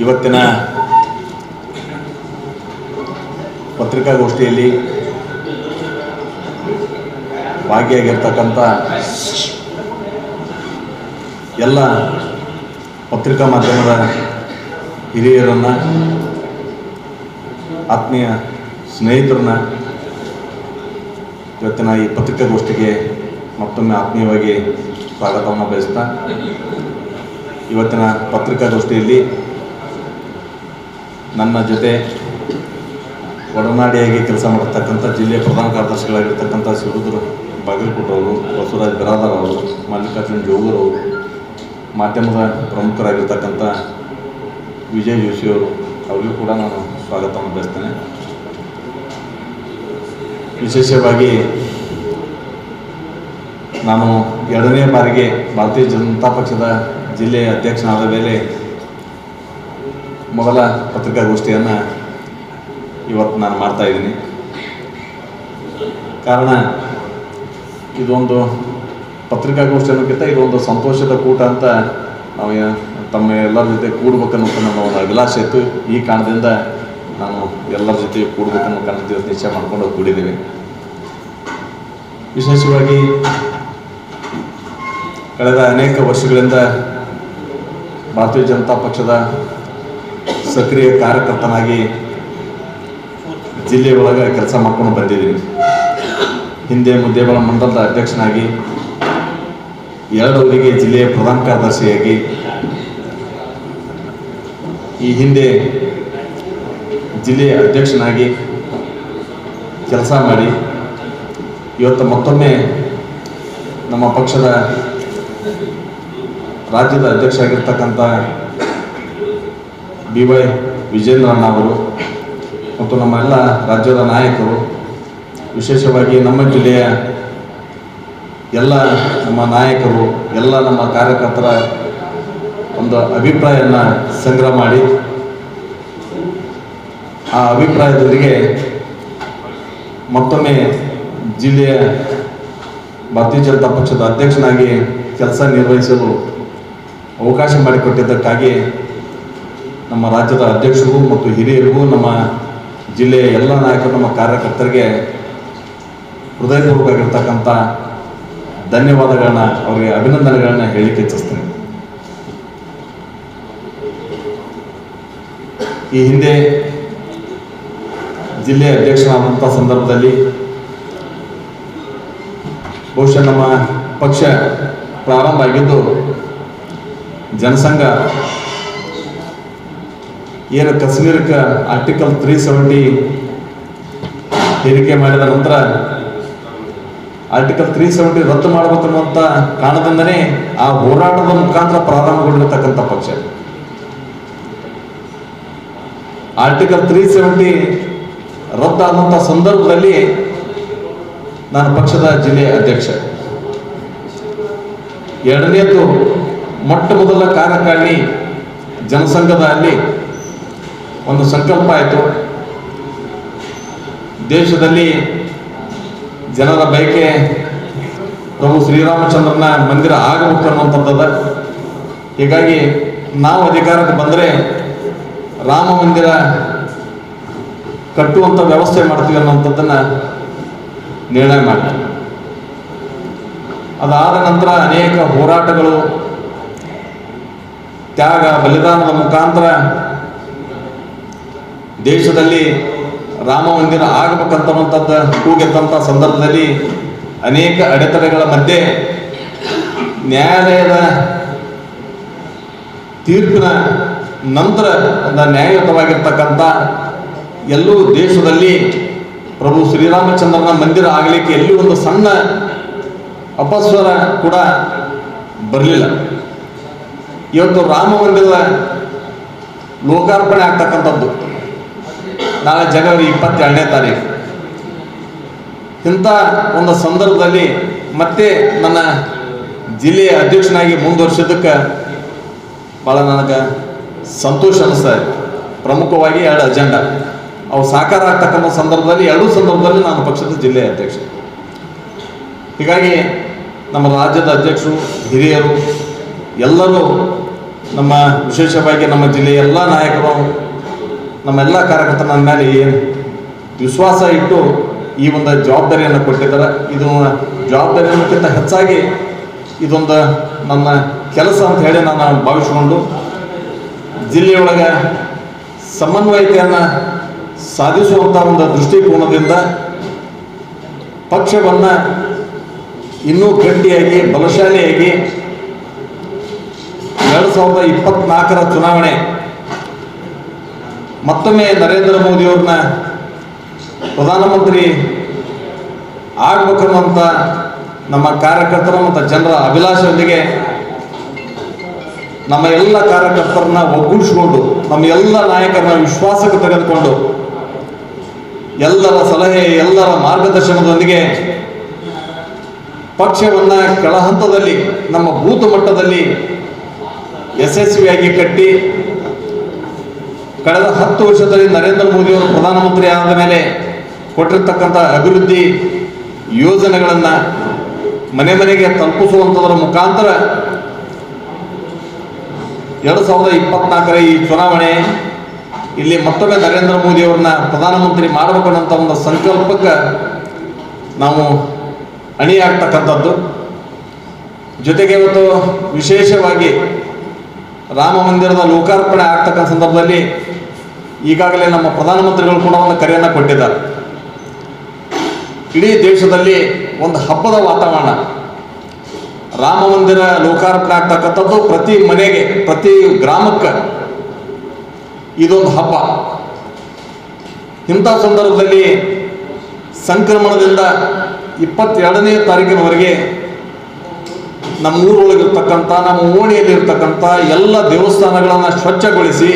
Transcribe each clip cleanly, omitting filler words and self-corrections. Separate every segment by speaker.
Speaker 1: ಇವತ್ತಿನ ಪತ್ರಿಕಾಗೋಷ್ಠಿಯಲ್ಲಿ ಭಾಗಿಯಾಗಿರ್ತಕ್ಕಂಥ ಎಲ್ಲ ಪತ್ರಿಕಾ ಮಾಧ್ಯಮದ ಹಿರಿಯರನ್ನು, ಆತ್ಮೀಯ ಸ್ನೇಹಿತರನ್ನ ಇವತ್ತಿನ ಈ ಪತ್ರಿಕಾಗೋಷ್ಠಿಗೆ ಮತ್ತೊಮ್ಮೆ ಆತ್ಮೀಯವಾಗಿ ಸ್ವಾಗತವನ್ನು ಬಯಸ್ತಾ, ಇವತ್ತಿನ ಪತ್ರಿಕಾಗೋಷ್ಠಿಯಲ್ಲಿ ನನ್ನ ಜೊತೆ ಒಡನಾಡಿಯಾಗಿ ಕೆಲಸ ಮಾಡತಕ್ಕಂಥ ಜಿಲ್ಲೆಯ ಪ್ರಧಾನ ಕಾರ್ಯದರ್ಶಿಗಳಾಗಿರ್ತಕ್ಕಂಥ ಶಿವರುದ್ರ ಬಾಗಲಕೋಟೆಯವರು, ಬಸವರಾಜ್ ಬಿರಾದಾರ್ ಅವರು, ಮಲ್ಲಿಕಾರ್ಜುನ್ ಜೋಗೂರು, ಮಾಧ್ಯಮದ ಪ್ರಮುಖರಾಗಿರ್ತಕ್ಕಂಥ ವಿಜಯ್ ಜೋಶಿಯವರು, ಅವರಿಗೂ ಕೂಡ ನಾನು ಸ್ವಾಗತವನ್ನು ಬಯಸ್ತೇನೆ. ವಿಶೇಷವಾಗಿ ನಾನು 2ನೇ ಬಾರಿಗೆ ಭಾರತೀಯ ಜನತಾ ಪಕ್ಷದ ಜಿಲ್ಲೆಯ ಅಧ್ಯಕ್ಷನಾದ ಮೇಲೆ ಮೊದಲ ಪತ್ರಿಕಾಗೋಷ್ಠಿಯನ್ನು ಇವತ್ತು ನಾನು ಮಾಡ್ತಾಯಿದ್ದೀನಿ. ಕಾರಣ ಇದೊಂದು ಪತ್ರಿಕಾಗೋಷ್ಠಿ ಅನ್ನೋಕ್ಕಿಂತ ಇದೊಂದು ಸಂತೋಷದ ಕೂಟ ಅಂತ ನಾವು ತಮ್ಮ ಎಲ್ಲರ ಜೊತೆ ಕೂಡ್ಬೇಕನ್ನೋ ನಮ್ಮ ಒಂದು ಅಭಿಲಾಷೆ ಇತ್ತು. ಈ ಕಾರಣದಿಂದ ನಾನು ಎಲ್ಲರ ಜೊತೆ ಕೂಡ್ಬೇಕನ್ನೋ ಕಾರಣದಿಂದ ನಿಶ್ಚಯ ಮಾಡ್ಕೊಂಡು ಕೂಡಿದ್ದೀವಿ. ವಿಶೇಷವಾಗಿ ಕಳೆದ ಅನೇಕ ವರ್ಷಗಳಿಂದ ಭಾರತೀಯ ಜನತಾ ಪಕ್ಷದ ಸಕ್ರಿಯ ಕಾರ್ಯಕರ್ತನಾಗಿ ಜಿಲ್ಲೆ ಒಳಗೆ ಕೆಲಸ ಮಾಡ್ಕೊಂಡು ಬಂದಿದ್ದೀನಿ. ಹಿಂದೆ ಮುದ್ದೇಬೇಳ ಮಂಡಲದ ಅಧ್ಯಕ್ಷನಾಗಿ, 2 ಅವಧಿಗೆ ಜಿಲ್ಲೆಯ ಪ್ರಧಾನ ಕಾರ್ಯದರ್ಶಿಯಾಗಿ, ಈ ಹಿಂದೆ ಜಿಲ್ಲೆಯ ಅಧ್ಯಕ್ಷನಾಗಿ ಕೆಲಸ ಮಾಡಿ ಇವತ್ತು ಮತ್ತೊಮ್ಮೆ ನಮ್ಮ ಪಕ್ಷದ ರಾಜ್ಯದ ಅಧ್ಯಕ್ಷ ಆಗಿರ್ತಕ್ಕಂಥ BY ವಿಜೇಂದ್ರಣ್ಣ ಅವರು ಮತ್ತು ನಮ್ಮ ಎಲ್ಲ ರಾಜ್ಯದ ನಾಯಕರು, ವಿಶೇಷವಾಗಿ ನಮ್ಮ ಜಿಲ್ಲೆಯ ಎಲ್ಲ ನಮ್ಮ ನಾಯಕರು, ಎಲ್ಲ ನಮ್ಮ ಕಾರ್ಯಕರ್ತರ ಒಂದು ಅಭಿಪ್ರಾಯವನ್ನು ಸಂಗ್ರಹ ಮಾಡಿ ಆ ಅಭಿಪ್ರಾಯದೊಂದಿಗೆ ಮತ್ತೊಮ್ಮೆ ಜಿಲ್ಲೆಯ ಭಾರತೀಯ ಜನತಾ ಪಕ್ಷದ ಅಧ್ಯಕ್ಷನಾಗಿ ಕೆಲಸ ನಿರ್ವಹಿಸಲು ಅವಕಾಶ ಮಾಡಿಕೊಟ್ಟಿದ್ದಕ್ಕಾಗಿ ನಮ್ಮ ರಾಜ್ಯದ ಅಧ್ಯಕ್ಷರಿಗೂ ಮತ್ತು ಹಿರಿಯರಿಗೂ, ನಮ್ಮ ಜಿಲ್ಲೆಯ ಎಲ್ಲ ನಾಯಕರು, ನಮ್ಮ ಕಾರ್ಯಕರ್ತರಿಗೆ ಹೃದಯಪೂರ್ವಕವಾಗಿರ್ತಕ್ಕಂಥ ಧನ್ಯವಾದಗಳನ್ನ, ಅವರಿಗೆ ಅಭಿನಂದನೆಗಳನ್ನ ಹೇಳಲಿಕ್ಕೆ ಇಚ್ಛಿಸ್ತೇನೆ. ಈ ಹಿಂದೆ ಜಿಲ್ಲೆಯ ಅಧ್ಯಕ್ಷನಾದಂಥ ಸಂದರ್ಭದಲ್ಲಿ ಬಹುಶಃ ನಮ್ಮ ಪಕ್ಷ ಪ್ರಾರಂಭ ಆಗಿದ್ದು ಜನಸಂಘ ಏನು ಕಾಶ್ಮೀರಕ್ಕೆ ಆರ್ಟಿಕಲ್ 370 ಹೇರಿಕೆ ಮಾಡಿದ ನಂತರ ಆರ್ಟಿಕಲ್ 370 ರದ್ದು ಮಾಡಬೇಕನ್ನುವಂಥ ಕಾರಣದಿಂದನೇ ಆ ಹೋರಾಟದ ಮುಖಾಂತರ ಪ್ರಾರಂಭಗೊಂಡಿರತಕ್ಕಂಥ ಪಕ್ಷ. ಆರ್ಟಿಕಲ್ 370 ರದ್ದಾದಂಥ ಸಂದರ್ಭದಲ್ಲಿ ನಾನು ಪಕ್ಷದ ಜಿಲ್ಲೆಯ ಅಧ್ಯಕ್ಷ. 2ನೇದು ಮೊಟ್ಟ ಮೊದಲ ಕಾರ್ಯಕಾರಿಣಿ ಜನಸಂಘದ ಅಲ್ಲಿ ಒಂದು ಸಂಕಲ್ಪ ಆಯಿತು. ದೇಶದಲ್ಲಿ ಜನರ ಬಯಕೆ ಪ್ರಭು ಶ್ರೀರಾಮಚಂದ್ರನ ಮಂದಿರ ಆಗಬೇಕು ಅನ್ನುವಂಥದ್ದದ. ಹೀಗಾಗಿ ನಾವು ಅಧಿಕಾರಕ್ಕೆ ಬಂದರೆ ರಾಮ ಮಂದಿರ ಕಟ್ಟುವಂಥ ವ್ಯವಸ್ಥೆ ಮಾಡ್ತೀವಿ ಅನ್ನುವಂಥದ್ದನ್ನು ನಿರ್ಣಯ ಮಾಡ್ತೀವಿ. ಅದಾದ ನಂತರ ಅನೇಕ ಹೋರಾಟಗಳು, ತ್ಯಾಗ ಬಲಿದಾನದ ಮುಖಾಂತರ ದೇಶದಲ್ಲಿ ರಾಮ ಮಂದಿರ ಆಗಬೇಕಂತವಂಥದ್ದು ಕೂಗೆದ್ದಂಥ ಸಂದರ್ಭದಲ್ಲಿ ಅನೇಕ ಅಡೆತಡೆಗಳ ಮಧ್ಯೆ ನ್ಯಾಯಾಲಯದ ತೀರ್ಪಿನ ನಂತರ ಒಂದು ನ್ಯಾಯಯುತವಾಗಿರ್ತಕ್ಕಂಥ ಎಲ್ಲೂ ದೇಶದಲ್ಲಿ ಪ್ರಭು ಶ್ರೀರಾಮಚಂದ್ರನ ಮಂದಿರ ಆಗಲಿಕ್ಕೆ ಎಲ್ಲಿ ಒಂದು ಸಣ್ಣ ಅಪಸ್ವರ ಕೂಡ ಬರಲಿಲ್ಲ. ಇವತ್ತು ರಾಮ ಮಂದಿರದ ಲೋಕಾರ್ಪಣೆ ಆಗ್ತಕ್ಕಂಥದ್ದು ನಾಳೆ ಜನವರಿ 22ನೇ ತಾರೀಕು. ಇಂಥ ಒಂದು ಸಂದರ್ಭದಲ್ಲಿ ಮತ್ತೆ ನನ್ನ ಜಿಲ್ಲೆಯ ಅಧ್ಯಕ್ಷನಾಗಿ ಮುಂದುವರಿಸಿದ್ದಕ್ಕೆ ಭಾಳ ನನಗೆ ಸಂತೋಷ ಅನ್ನಿಸ್ತಾರೆ. ಪ್ರಮುಖವಾಗಿ 2 ಅಜೆಂಡಾ ಅವು ಸಾಕಾರ ಆಗ್ತಕ್ಕಂಥ ಸಂದರ್ಭದಲ್ಲಿ 2 ಸಂದರ್ಭದಲ್ಲಿ ನಾನು ಪಕ್ಷದ ಜಿಲ್ಲೆಯ ಅಧ್ಯಕ್ಷ. ಹೀಗಾಗಿ ನಮ್ಮ ರಾಜ್ಯದ ಅಧ್ಯಕ್ಷರು, ಹಿರಿಯರು ಎಲ್ಲರೂ, ನಮ್ಮ ವಿಶೇಷವಾಗಿ ನಮ್ಮ ಜಿಲ್ಲೆಯ ಎಲ್ಲ ನಾಯಕರು, ನಮ್ಮೆಲ್ಲ ಕಾರ್ಯಕರ್ತರು ನನ್ನ ಮೇಲೆ ಏನು ವಿಶ್ವಾಸ ಇಟ್ಟು ಈ ಒಂದು ಜವಾಬ್ದಾರಿಯನ್ನು ಕೊಟ್ಟಿದ್ದಾರೆ. ಇದು ಜವಾಬ್ದಾರಿ ಅನ್ನೋಕ್ಕಿಂತ ಹೆಚ್ಚಾಗಿ ಇದೊಂದು ನನ್ನ ಕೆಲಸ ಅಂತ ಹೇಳಿ ನಾನು ಭಾವಿಸಿಕೊಂಡು ಜಿಲ್ಲೆಯೊಳಗೆ ಸಮನ್ವಯತೆಯನ್ನು ಸಾಧಿಸುವಂಥ ಒಂದು ದೃಷ್ಟಿಕೋನದಿಂದ ಪಕ್ಷವನ್ನು ಇನ್ನೂ ಗಟ್ಟಿಯಾಗಿ ಬಲಶಾಲಿಯಾಗಿ 2024ರ ಚುನಾವಣೆ ಮತ್ತೊಮ್ಮೆ ನರೇಂದ್ರ ಮೋದಿಯವ್ರನ್ನ ಪ್ರಧಾನಮಂತ್ರಿ ಆಗ್ಬೇಕನ್ನುವಂಥ ನಮ್ಮ ಕಾರ್ಯಕರ್ತರ ಮತ್ತು ಜನರ ಅಭಿಲಾಷೆಯೊಂದಿಗೆ ನಮ್ಮ ಎಲ್ಲ ಕಾರ್ಯಕರ್ತರನ್ನ ಒಗ್ಗೂಡಿಸಿಕೊಂಡು, ನಮ್ಮ ಎಲ್ಲ ನಾಯಕರನ್ನ ವಿಶ್ವಾಸಕ್ಕೆ ತೆಗೆದುಕೊಂಡು, ಎಲ್ಲರ ಸಲಹೆ, ಎಲ್ಲರ ಮಾರ್ಗದರ್ಶನದೊಂದಿಗೆ ಪಕ್ಷವನ್ನು ಕೆಳಹಂತದಲ್ಲಿ ನಮ್ಮ ಬೂತ್ ಮಟ್ಟದಲ್ಲಿ ಯಶಸ್ವಿಯಾಗಿ ಕಟ್ಟಿ ಕಳೆದ 10 ವರ್ಷದಲ್ಲಿ ನರೇಂದ್ರ ಮೋದಿಯವರು ಪ್ರಧಾನಮಂತ್ರಿ ಆದ ಮೇಲೆ ಕೊಟ್ಟಿರ್ತಕ್ಕಂಥ ಅಭಿವೃದ್ಧಿ ಯೋಜನೆಗಳನ್ನು ಮನೆ ಮನೆಗೆ ತಲುಪಿಸುವಂಥದ್ರ ಮುಖಾಂತರ 2024ರ ಈ ಚುನಾವಣೆ ಇಲ್ಲಿ ಮತ್ತೊಮ್ಮೆ ನರೇಂದ್ರ ಮೋದಿಯವ್ರನ್ನ ಪ್ರಧಾನಮಂತ್ರಿ ಮಾಡಬೇಕನ್ನೋಂಥ ಒಂದು ಸಂಕಲ್ಪಕ್ಕೆ ನಾವು ಅಣಿಯಾಗ್ತಕ್ಕಂಥದ್ದು. ಜೊತೆಗೆ ಇವತ್ತು ವಿಶೇಷವಾಗಿ ರಾಮ ಮಂದಿರದ ಲೋಕಾರ್ಪಣೆ ಆಗ್ತಕ್ಕಂಥ ಸಂದರ್ಭದಲ್ಲಿ ಈಗಾಗಲೇ ನಮ್ಮ ಪ್ರಧಾನಮಂತ್ರಿಗಳು ಕೂಡ ಒಂದು ಕರೆಯನ್ನು ಕೊಟ್ಟಿದ್ದಾರೆ. ಇಡೀ ದೇಶದಲ್ಲಿ ಒಂದು ಹಬ್ಬದ ವಾತಾವರಣ. ರಾಮ ಮಂದಿರ ಲೋಕಾರ್ಪಣೆ ಆಗ್ತಕ್ಕಂಥದ್ದು ಪ್ರತಿ ಮನೆಗೆ, ಪ್ರತಿ ಗ್ರಾಮಕ್ಕೆ ಇದೊಂದು ಹಬ್ಬ. ಇಂಥ ಸಂದರ್ಭದಲ್ಲಿ ಸಂಕ್ರಮಣದಿಂದ 22ನೇ ತಾರೀಕಿನವರೆಗೆ ನಮ್ಮ ಊರೊಳಗಿರ್ತಕ್ಕಂಥ, ನಮ್ಮ ಓಣಿಯಲ್ಲಿರ್ತಕ್ಕಂಥ ಎಲ್ಲ ದೇವಸ್ಥಾನಗಳನ್ನು ಸ್ವಚ್ಛಗೊಳಿಸಿ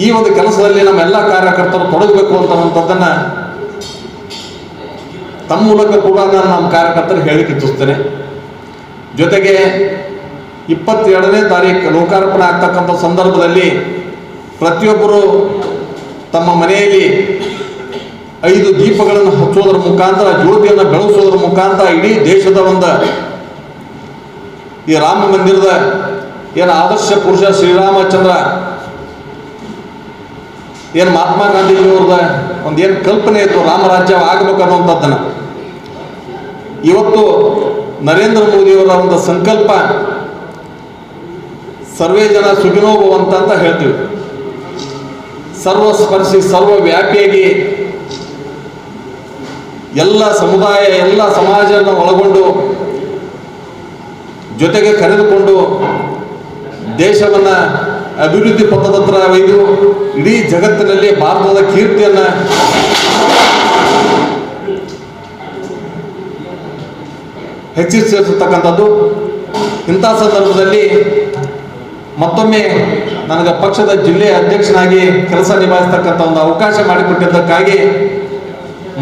Speaker 1: ಈ ಒಂದು ಕೆಲಸದಲ್ಲಿ ನಮ್ಮೆಲ್ಲ ಕಾರ್ಯಕರ್ತರು ತೊಡಗಬೇಕು ಅಂತಕ್ಕಂಥದ್ದನ್ನು ತಮ್ಮ ಮೂಲಕ ಕೂಡ ನಾನು ನಮ್ಮ ಕಾರ್ಯಕರ್ತರಿಗೆ ಹೇಳಿಕೆ ಇಚ್ಛಿಸ್ತೇನೆ. ಜೊತೆಗೆ 22ನೇ ತಾರೀಕು ಲೋಕಾರ್ಪಣೆ ಆಗ್ತಕ್ಕಂಥ ಸಂದರ್ಭದಲ್ಲಿ ಪ್ರತಿಯೊಬ್ಬರು ತಮ್ಮ ಮನೆಯಲ್ಲಿ 5 ದೀಪಗಳನ್ನು ಹಚ್ಚೋದ್ರ ಮುಖಾಂತರ, ಜ್ಯೋತಿಯನ್ನು ಬೆಳೆಸೋದ್ರ ಮುಖಾಂತರ ಇಡೀ ದೇಶದ ಒಂದು ಈ ರಾಮ ಮಂದಿರದ ಏನು ಆದರ್ಶ ಪುರುಷ ಶ್ರೀರಾಮಚಂದ್ರ, ಏನು ಮಹಾತ್ಮ ಗಾಂಧೀಜಿಯವ್ರದ ಒಂದು ಏನು ಕಲ್ಪನೆ ಇತ್ತು ರಾಮರಾಜ್ಯ ಆಗಬೇಕು ಅನ್ನುವಂಥದ್ದನ್ನು ಇವತ್ತು ನರೇಂದ್ರ ಮೋದಿಯವರ ಒಂದು ಸಂಕಲ್ಪ ಸರ್ವೇ ಜನ ಸುಖಿನೋ ಭವಂತ ಅಂತ ಹೇಳ್ತೀವಿ. ಸರ್ವಸ್ಪರ್ಶಿ, ಸರ್ವವ್ಯಾಪಿಯಾಗಿ ಎಲ್ಲ ಸಮುದಾಯ, ಎಲ್ಲ ಸಮಾಜವನ್ನು ಒಳಗೊಂಡು ಜೊತೆಗೆ ಕರೆದುಕೊಂಡು ದೇಶವನ್ನು ಅಭಿವೃದ್ಧಿ ಪಥದತ್ರ ಒಯ್ದು ಇಡೀ ಜಗತ್ತಿನಲ್ಲಿ ಭಾರತದ ಕೀರ್ತಿಯನ್ನು ಹೆಚ್ಚಿಸಿರ್ತಕ್ಕಂಥದ್ದು. ಇಂಥ ಸಂದರ್ಭದಲ್ಲಿ ಮತ್ತೊಮ್ಮೆ ನನಗೆ ಪಕ್ಷದ ಜಿಲ್ಲೆಯ ಅಧ್ಯಕ್ಷನಾಗಿ ಕೆಲಸ ನಿಭಾಯಿಸ್ತಕ್ಕಂಥ ಒಂದು ಅವಕಾಶ ಮಾಡಿಕೊಟ್ಟಿದ್ದಕ್ಕಾಗಿ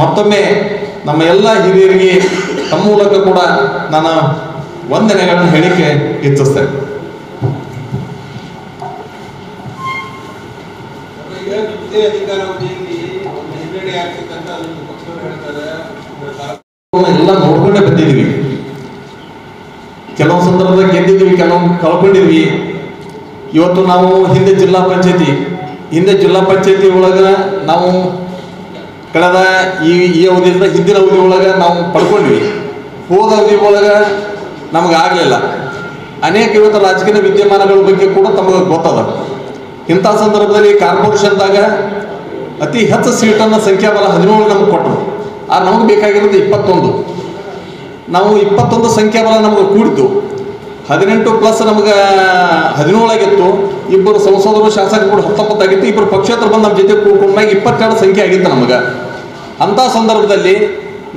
Speaker 1: ಮತ್ತೊಮ್ಮೆ ನಮ್ಮ ಎಲ್ಲ ಹಿರಿಯರಿಗೆ ತಮ್ಮ ಮೂಲಕ ಕೂಡ ನಾನು ವಂದನೆಗಳನ್ನು ಹೇಳಿಕೆ ಇಚ್ಛಿಸ್ತೇನೆ. ಎಲ್ಲ ನೋಡ್ಕೊಂಡೇ ಬಂದಿದ್ದೀವಿ. ಕೆಲವು ಸಂದರ್ಭದಲ್ಲಿ ಗೆದ್ದಿದ್ದೀವಿ, ಕೆಲವು ಕಳ್ಕೊಂಡಿದ್ವಿ. ಇವತ್ತು ನಾವು ಹಿಂದೆ ಜಿಲ್ಲಾ ಪಂಚಾಯತಿ ಒಳಗೆ ನಾವು ಕಳೆದ ಈ ಅವಧಿಯಿಂದ ಹಿಂದಿನ ಅವಧಿ ಒಳಗೆ ನಾವು ಪಡ್ಕೊಂಡ್ವಿ. ಹೋದ ಅವಧಿ ಒಳಗೆ ನಮಗಾಗಲಿಲ್ಲ. ಅನೇಕ ಇವತ್ತು ರಾಜಕೀಯ ವಿದ್ಯಮಾನಗಳ ಬಗ್ಗೆ ಕೂಡ ತಮಗೆ ಗೊತ್ತದ. ಇಂಥ ಸಂದರ್ಭದಲ್ಲಿ ಕಾರ್ಪೊರೇಷನ್ದಾಗ ಅತಿ ಹೆಚ್ಚು ಸೀಟನ್ನು ಸಂಖ್ಯಾಬಲ 17 ನಮ್ಗೆ ಕೊಟ್ಟರು. ಆದ್ರೆ ನಮಗೆ ಬೇಕಾಗಿರೋದು 21. ನಾವು 21 ಸಂಖ್ಯಾಬಲ ನಮಗೆ ಕೂಡಿತು. 18 ಪ್ಲಸ್ ನಮ್ಗೆ 17 ಆಗಿತ್ತು. ಇಬ್ಬರು ಸಂಸದರು, ಶಾಸಕರು ಕೂಡ 19 ಆಗಿತ್ತು. ಇಬ್ಬರು ಪಕ್ಷೇತರ ಬಂದು ನಮ್ಮ ಜೊತೆ ಕೂಡ್ಕೊಂಡಾಗ 22 ಸಂಖ್ಯೆ ಆಗಿತ್ತು ನಮಗೆ. ಅಂಥ ಸಂದರ್ಭದಲ್ಲಿ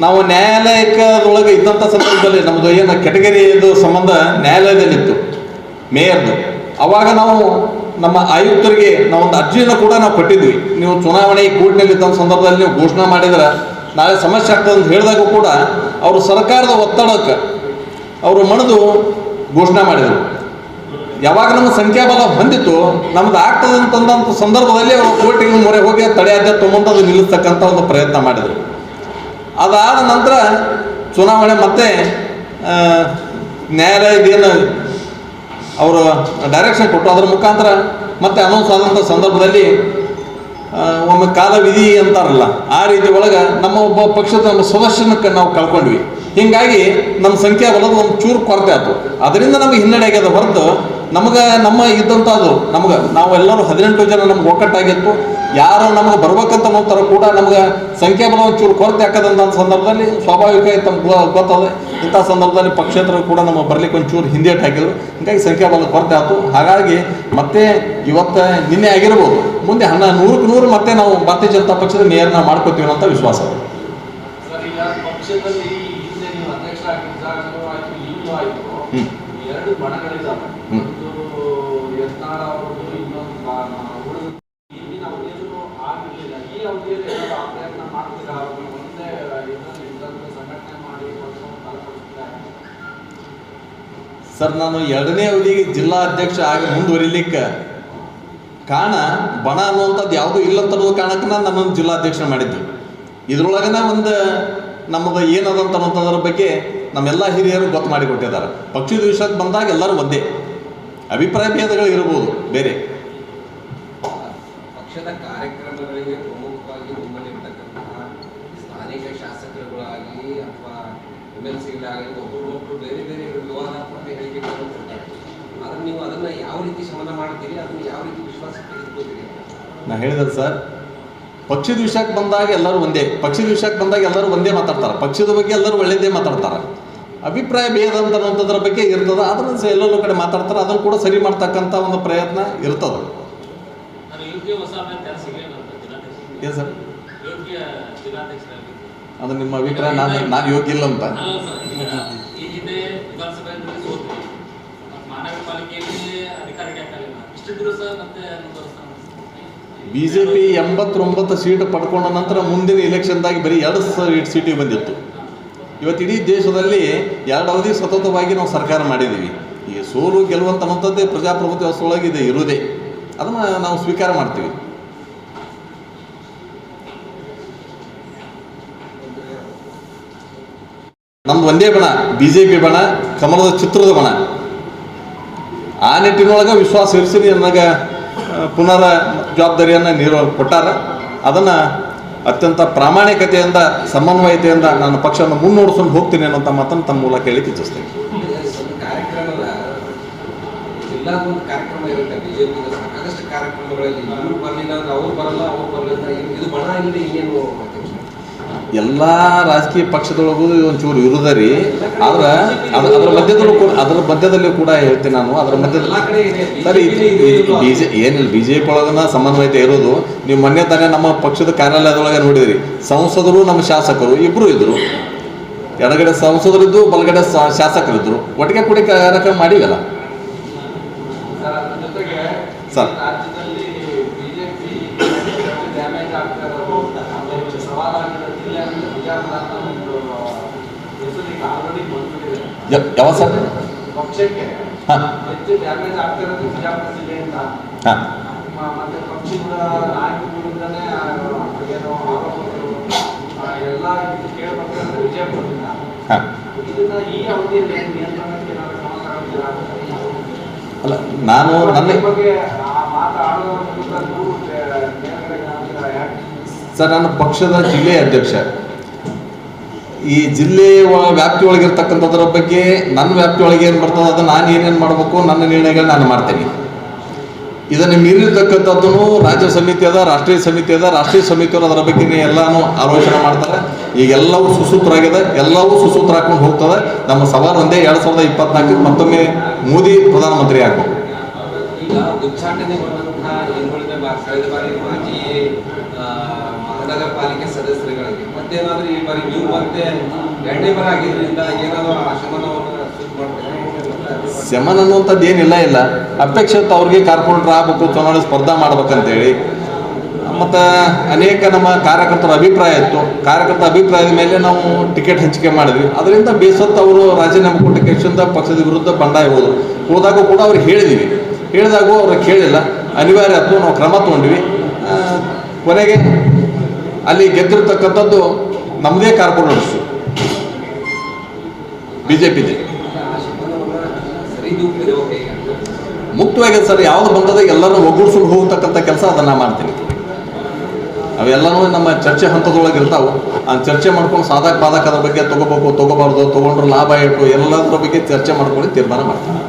Speaker 1: ನಾವು ನ್ಯಾಯಾಲಯದೊಳಗೆ ಇದ್ದಂಥ ಸಂದರ್ಭದಲ್ಲಿ ನಮ್ಮದು ಏನು ಕೆಟಗರಿದು ಸಂಬಂಧ ನ್ಯಾಯಾಲಯದಲ್ಲಿತ್ತು ಮೇಯರ್ದು. ಅವಾಗ ನಾವು ನಮ್ಮ ಆಯುಕ್ತರಿಗೆ ನಾವೊಂದು ಅರ್ಜಿಯನ್ನು ಕೂಡ ನಾವು ಕೊಟ್ಟಿದ್ವಿ. ನೀವು ಚುನಾವಣೆ ಕೋರ್ಟ್ನಲ್ಲಿ ಇದ್ದ ಸಂದರ್ಭದಲ್ಲಿ ನೀವು ಘೋಷಣೆ ಮಾಡಿದ್ರೆ ನಾಳೆ ಸಮಸ್ಯೆ ಆಗ್ತದೆ ಅಂತ ಹೇಳಿದಾಗ ಕೂಡ ಅವರು ಸರ್ಕಾರದ ಒತ್ತಡಕ್ಕೆ ಅವರು ಮಣಿದು ಘೋಷಣೆ ಮಾಡಿದರು. ಯಾವಾಗ ನಮ್ಮ ಸಂಖ್ಯಾಬಲ ಹೊಂದಿತ್ತು ನಮ್ದು ಆಗ್ತದೆ ಅಂತಂದಂಥ ಸಂದರ್ಭದಲ್ಲಿ ಅವರು ಕೋರ್ಟಿಗೆ ಮೊರೆ ಹೋಗಿ ತಡೆಯಾಜ್ಞೆ ತೊಗೊಂಡು ಅದು ನಿಲ್ಲಿಸ್ತಕ್ಕಂಥ ಒಂದು ಪ್ರಯತ್ನ ಮಾಡಿದರು. ಅದಾದ ನಂತರ ಚುನಾವಣೆ ಮತ್ತೆ ನ್ಯಾಯಾಲಯದೇನು ಅವರು ಡೈರೆಕ್ಷನ್ ಕೊಟ್ಟು ಅದರ ಮುಖಾಂತರ ಮತ್ತೆ ಅನೌನ್ಸ್ ಆದಂಥ ಸಂದರ್ಭದಲ್ಲಿ ಒಮ್ಮೆ ಕಾಲ ವಿಧಿ ಅಂತಾರಲ್ಲ ಆ ರೀತಿ ಒಳಗೆ ನಮ್ಮ ಒಬ್ಬ ಪಕ್ಷದ ನಮ್ಮ ಸದಸ್ಯನಕ್ಕೆ ನಾವು ಕಳ್ಕೊಂಡ್ವಿ. ಹೀಗಾಗಿ ನಮ್ಮ ಸಂಖ್ಯಾಬಲದ ಒಂದು ಚೂರು ಕೊರತೆ ಆಯ್ತು. ಅದರಿಂದ ನಮಗೆ ಹಿನ್ನಡೆ ಆಗ್ಯದ ಹೊರತು ನಮಗೆ ನಮ್ಮ ಇದ್ದಂಥದ್ದು ನಾವೆಲ್ಲರೂ 18 ಜನ ನಮ್ಗೆ ಒಕ್ಕಟ್ಟಾಗಿತ್ತು. ಯಾರು ನಮಗೆ ಬರ್ಬೇಕಂತ ನೋಡ್ತಾರ ಕೂಡ ನಮ್ಗೆ ಸಂಖ್ಯಾಬಲ ಒಂದು ಚೂರು ಕೊರತೆ ಹಾಕೋದಂಥ ಸಂದರ್ಭದಲ್ಲಿ ಸ್ವಾಭಾವಿಕ ತಮ್ಗೆ ಗೊತ್ತದೆ. ಇಂಥ ಸಂದರ್ಭದಲ್ಲಿ ಪಕ್ಷೇತರು ಕೂಡ ನಮ್ಮ ಬರ್ಲಿಕ್ಕೆ ಒಂದು ಚೂರು ಹಿಂದೇಟು ಹಾಕಿದ್ರು. ಹೀಗಾಗಿ ಸಂಖ್ಯಾಬಲ ಕೊರತೆ ಆಯ್ತು. ಹಾಗಾಗಿ ಮತ್ತೆ ಇವತ್ತು ನಿನ್ನೆ ಆಗಿರ್ಬೋದು, ಮುಂದೆ 100ಕ್ಕೆ 100 ಮತ್ತೆ ನಾವು ಭಾರತೀಯ ಜನತಾ ಪಕ್ಷದ ಮೇಯರ್ನ ಮಾಡ್ಕೋತೀವಿ ಅಂತ ವಿಶ್ವಾಸ.
Speaker 2: ಸರ್, ಈಗ ಪಕ್ಷದಲ್ಲಿ ಹಿಂದೆ ನೀವು ಅಧ್ಯಕ್ಷ ಆಗಿದ್ದಾಗಲೂ ಆಯಿತು, ಈಗಲೂ ಆಯಿತು, ಎರಡು ಬಣಗಳಿದ್ದಾವೆ. ಒಂದು ಯತ್ನಾಳ ಅವರದ್ದು, ಇನ್ನೊಂದು ಉಳಿದ ಈಗಿನ ಅವಧಿಯಲ್ಲೂ ಆಗಲಿಲ್ಲ. ಈ ಅವಧಿಯಲ್ಲಿ ಏನಾದರೂ ಆ ಪ್ರಯತ್ನ ಮಾಡ್ತೀರಾ? ಅವರು ಒಂದೇ ಇದನ್ನು ಸಂಘಟನೆ ಮಾಡಿ ಪಕ್ಷವನ್ನು ಬಲಪಡಿಸ್ತಾರೆ.
Speaker 1: ಸರ್, ನಾನು 2ನೇ ಅವಧಿಗೆ ಜಿಲ್ಲಾ ಅಧ್ಯಕ್ಷ ಆಗಿ ಮುಂದುವರಿಲಿಕ್ಕೆ ಕಾರಣ ಬಣ ಅನ್ನುವಂಥದ್ದು ಯಾವುದೂ ಇಲ್ಲ ಅಂತ ಅನ್ನೋದು ಕಾರಣಕ್ಕೆ ನನ್ನನ್ನು ಜಿಲ್ಲಾಧ್ಯಕ್ಷ ಮಾಡಿದ್ದು. ಇದರೊಳಗನ ಒಂದು ನಮ್ಮದು ಏನದಂತ ಅನ್ನೋದ್ರ ಬಗ್ಗೆ ನಮ್ಮೆಲ್ಲ ಹಿರಿಯರು ಗೊತ್ತು ಮಾಡಿಕೊಟ್ಟಿದ್ದಾರೆ. ಪಕ್ಷದ ವಿಷಯಕ್ಕೆ ಬಂದಾಗ ಎಲ್ಲರೂ ಒಂದೇ, ಅಭಿಪ್ರಾಯ ಭೇದಗಳು ಇರ್ಬೋದು ಬೇರೆ.
Speaker 3: ಪಕ್ಷದ ಕಾರ್ಯಕ್ರಮಗಳಿಗೆ ಪ್ರಮುಖವಾಗಿ ನಿಮ್ಮಲ್ಲಿರ್ತಕ್ಕಂತಹ ಸ್ಥಾನಿಕ ಶಾಸಕರುಗಳಾಗಲಿ ಅಥವಾ MLCಗಳಾಗಲಿ ಒಬ್ಬರು ಬೇರೆ ಬೇರೆ ವಿವಾದಾತ್ಮಕ ಹೇಳಿಕೆಗಳನ್ನು ಕೊಡ್ತಾರೆ. ಆದರೆ ನೀವು ಅದನ್ನು ಯಾವ ರೀತಿ ಶಮನ ಮಾಡ್ತೀರಿ, ಅದನ್ನು ಯಾವ ರೀತಿ ವಿಶ್ವಾಸಕ್ಕೆ ತೆಗೆದುಕೊಳ್ತೀರಿ?
Speaker 1: ನಾ ಹೇಳಿದ್ರೆ ಸರ್, ಪಕ್ಷದ ವಿಷಯಕ್ಕೆ ಬಂದಾಗ ಎಲ್ಲರೂ ಒಂದೇ, ಪಕ್ಷದ ವಿಷಯಕ್ಕೆ ಬಂದಾಗ ಎಲ್ಲರೂ ಒಂದೇ ಮಾತಾಡ್ತಾರೆ, ಪಕ್ಷದ ಬಗ್ಗೆ ಎಲ್ಲರೂ ಒಳ್ಳೆಯದೇ ಮಾತಾಡ್ತಾರೆ. ಅಭಿಪ್ರಾಯ ಭೇದ ಅಂತ ಅನ್ನೋದ್ರ ಬಗ್ಗೆ ಇರ್ತದೆ, ಅದನ್ನು ಎಲ್ಲೆಲ್ಲೋ ಕಡೆ ಮಾತಾಡ್ತಾರೆ, ಅದನ್ನು ಕೂಡ ಸರಿ ಮಾಡ್ತಕ್ಕಂಥ ಒಂದು ಪ್ರಯತ್ನ ಇರ್ತದೆ. ಏನು ಸರ್, ಅದು ನಿಮ್ಮ ಅಭಿಪ್ರಾಯ, ನಾನು ಯೋಗ್ಯ ಇಲ್ಲ ಅಂತ. BJP 89 ಸೀಟ್ ಪಡ್ಕೊಂಡ ನಂತರ ಮುಂದಿನ ಇಲೆಕ್ಷನ್ದಾಗಿ ಬರೀ 2 ಸೀಟಿಗೆ ಬಂದಿತ್ತು. ಇವತ್ತು ಇಡೀ ದೇಶದಲ್ಲಿ 2 ಅವಧಿ ಸತತವಾಗಿ ನಾವು ಸರ್ಕಾರ ಮಾಡಿದ್ದೀವಿ. ಈ ಸೋಲು ಗೆಲ್ಲುವಂತ ಅನ್ನೋಂಥದ್ದೇ ಪ್ರಜಾಪ್ರಭುತ್ವ ವ್ಯವಸ್ಥೆಯೊಳಗೆ ಇದೆ, ಇರುವುದೇ. ಅದನ್ನು ನಾವು ಸ್ವೀಕಾರ ಮಾಡ್ತೀವಿ. ನಮ್ದು ಒಂದೇ ಬಣ, BJP ಬಣ, ಕಮಲದ ಚಿತ್ರದ ಬಣ. ಆ ನಿಟ್ಟಿನೊಳಗೆ ವಿಶ್ವಾಸ ಇರಿಸಿ ನನಗೆ ಪುನರ ಜವಾಬ್ದಾರಿಯನ್ನು ಕೊಟ್ಟಾರ. ಅದನ್ನು ಅತ್ಯಂತ ಪ್ರಾಮಾಣಿಕತೆಯಿಂದ ಸಮನ್ವಯತೆಯಿಂದ ನಾನು ಪಕ್ಷವನ್ನು ಮುನ್ನೋಡಿಸ್ಕೊಂಡು ಹೋಗ್ತೀನಿ ಅನ್ನೋಂಥ ಮಾತನ್ನು ತಮ್ಮ ಮೂಲಕ ಹೇಳಿ ಇಚ್ಛಿಸ್ತೇನೆ.
Speaker 3: ಕಾರ್ಯಕ್ರಮದ ಜಿಲ್ಲಾದೊಂದು ಕಾರ್ಯಕ್ರಮ ಇರುತ್ತೆ BJP ಸಾಕಷ್ಟು ಕಾರ್ಯಕ್ರಮಗಳಲ್ಲಿ, ಇವರು ಬರಲಿಲ್ಲ ಅಂದ್ರೆ ಅವ್ರು ಬರಲ್ಲ, ಅವ್ರು ಬರಲಿಲ್ಲ, ಇದು ಬಣ ಇಲ್ಲದೆ ಇನ್ನೇನು?
Speaker 1: ಎಲ್ಲ ರಾಜಕೀಯ ಪಕ್ಷದೊಳಗೂ ಒಂಚೂರು ಇರುವುದ ರೀ. ಆದ್ರೆ ಅದರ ಮಧ್ಯದಲ್ಲಿ ಕೂಡ ಹೇಳ್ತೀನಿ ನಾನು, ಅದರ ಮಧ್ಯದಲ್ಲಿ ಸರಿ ಏನಿಲ್ಲ, BJP ಒಳಗನ ಸಮನ್ವಯತೆ ಇರೋದು. ನೀವು ಮೊನ್ನೆ ತಾನೇ ನಮ್ಮ ಪಕ್ಷದ ಕಾರ್ಯಾಲಯದೊಳಗೆ ನೋಡಿದ್ರಿ, ಸಂಸದರು ನಮ್ಮ ಶಾಸಕರು ಇಬ್ಬರು ಇದ್ರು. ಎಡಗಡೆ ಸಂಸದರಿದ್ದು, ಬಲಗಡೆ ಶಾಸಕರಿದ್ರು, ಒಟ್ಟಿಗೆ ಕೂಡಿ ಕಾರ್ಯಕ್ರಮ ಮಾಡಿವಲ್ಲ ಸರ್. ಯಾವ ಸರ್?
Speaker 2: ಪಕ್ಷಕ್ಕೆ ಹೆಚ್ಚು ಡ್ಯಾಮೇಜ್ ಆಗ್ತಿರೋದು ಬಿಜಾಪುರ ಜಿಲ್ಲೆಯಿಂದ. ಮತ್ತೆ ಪಕ್ಷದ ನಾಯಕರಿಂದನೇ ಏನೋ ಆರೋಪಗಳು ಎಲ್ಲ ಕೇಳಿ ಬರ್ತಿರೋದು ವಿಜಯಪುರದಿಂದ. ಇದನ್ನ ಈ ಅವಧಿಯಲ್ಲಿ ನಿಯಂತ್ರಣಕ್ಕೆ ಏನಾದರೂ ಕ್ರಮ ತಗೊಳ್ತೀರಾ?
Speaker 1: ಅಲ್ಲ, ನಾನು ನನ್ನ
Speaker 2: ಬಗ್ಗೆ ಮಾತಾಡೋ
Speaker 1: ಸರ್, ನನ್ನ ಪಕ್ಷದ ಜಿಲ್ಲೆಯ ಅಧ್ಯಕ್ಷ. ಈ ಜಿಲ್ಲೆಯ ವ್ಯಾಪ್ತಿಯೊಳಗಿರ್ತಕ್ಕಂಥದ್ರ ಬಗ್ಗೆ ನನ್ನ ವ್ಯಾಪ್ತಿಯೊಳಗೆ ಏನು ಬರ್ತದೆ ಅದನ್ನು ನಾನು ಏನೇನು ಮಾಡಬೇಕು, ನನ್ನ ನಿರ್ಣಯಗಳು ನಾನು ಮಾಡ್ತೇನೆ. ಇದನ್ನು ಮೀರಿರ್ತಕ್ಕಂಥದ್ದನ್ನು ರಾಜ್ಯ ಸಮಿತಿ ಅದ, ರಾಷ್ಟ್ರೀಯ ಸಮಿತಿ ಅದ, ರಾಷ್ಟ್ರೀಯ ಸಮಿತಿಯವರು ಅದರ ಬಗ್ಗೆ ಎಲ್ಲನೂ ಆಲೋಚನೆ ಮಾಡ್ತಾರೆ. ಈಗ ಎಲ್ಲವೂ ಸುಸೂತ್ರ ಆಗಿದೆ, ಎಲ್ಲವೂ ಸುಸೂತ್ರ ಹಾಕೊಂಡು ಹೋಗ್ತದೆ. ನಮ್ಮ ಸವಾಲು ಒಂದೇ, 2024 ಮತ್ತೊಮ್ಮೆ ಮೋದಿ ಪ್ರಧಾನಮಂತ್ರಿ ಆಗಬೇಕು.
Speaker 3: ಈಗ ಉಚ್ಚಾಟನೆ ಮಾಡುವಂತಹ ಕಳೆದ ಬಾರಿ ಮಾಜಿ ಮಹಾನಗರ ಪಾಲಿಕೆ ಸದಸ್ಯರುಗಳಿಗೆ ಮತ್ತೇನಾದ್ರೂ ಈ ಬಾರಿ ನೀವು ಮತ್ತೆ ಎರಡನೇ ಬಾರಿ ಆಗಿದ್ರಿಂದ ಏನಾದರೂ ಆ ಶಮನವನ್ನು ಸೂಚನೆ ಮಾಡ್ತಾರೆ?
Speaker 1: ಶಮನ ಅನ್ನುವಂಥದ್ದು ಏನಿಲ್ಲ ಇಲ್ಲ ಅಪೇಕ್ಷಿತ ಅವ್ರಿಗೆ ಕಾರ್ಪೊರೇಟರ್ ಆಗಬೇಕು, ಚುನಾವಣೆ ಸ್ಪರ್ಧಾ ಮಾಡ್ಬೇಕಂತೇಳಿ ಮತ್ತು ಅನೇಕ ನಮ್ಮ ಕಾರ್ಯಕರ್ತರ ಅಭಿಪ್ರಾಯ ಇತ್ತು. ಕಾರ್ಯಕರ್ತರ ಅಭಿಪ್ರಾಯದ ಮೇಲೆ ನಾವು ಟಿಕೆಟ್ ಹಂಚಿಕೆ ಮಾಡಿದ್ವಿ. ಅದರಿಂದ ಬೇಸತ್ತು ಅವರು ರಾಜೀನಾಮೆ ಕೊಟ್ಟ ಕೇಸಿಂದ ಪಕ್ಷದ ವಿರುದ್ಧ ಬಂಡಾಯ ಹೋದಾಗೂ ಕೂಡ ಅವ್ರಿಗೆ ಹೇಳಿದಾಗೂ ಅವ್ರು ಕೇಳಿಲ್ಲ. ಅನಿವಾರ್ಯ ಆಯ್ತು, ನಾವು ಕ್ರಮ ತೊಗೊಂಡ್ವಿ. ಕೊನೆಗೆ ಅಲ್ಲಿ ಗೆದ್ದಿರ್ತಕ್ಕಂಥದ್ದು ನಮ್ಮದೇ ಕಾರ್ಪೊರೇಟರ್ಸು, BJP-ದೆ. ಮುಕ್ತವಾಗಿ ಸರ್ ಯಾವುದು ಬಂದದ ಎಲ್ಲರೂ ಒಗ್ಗೂಡಿಸ್ಕೊಂಡು ಹೋಗ್ತಕ್ಕಂಥ ಕೆಲಸ ಅದನ್ನು ಮಾಡ್ತೀನಿ. ಅವೆಲ್ಲನೂ ನಮ್ಮ ಚರ್ಚೆ ಹಂತದೊಳಗೆ ಇರ್ತಾವೆ. ಆ ಚರ್ಚೆ ಮಾಡ್ಕೊಂಡು ಸಾಧಕ ಬಾಧಕ ಅದ್ರ ಬಗ್ಗೆ ತೊಗೋಬೇಕು, ತೊಗೋಬಾರ್ದು, ತೊಗೊಂಡ್ರೆ ಲಾಭ ಇಟ್ಟು ಎಲ್ಲದರ ಬಗ್ಗೆ ಚರ್ಚೆ ಮಾಡ್ಕೊಂಡು ತೀರ್ಮಾನ ಮಾಡ್ತೀನಿ.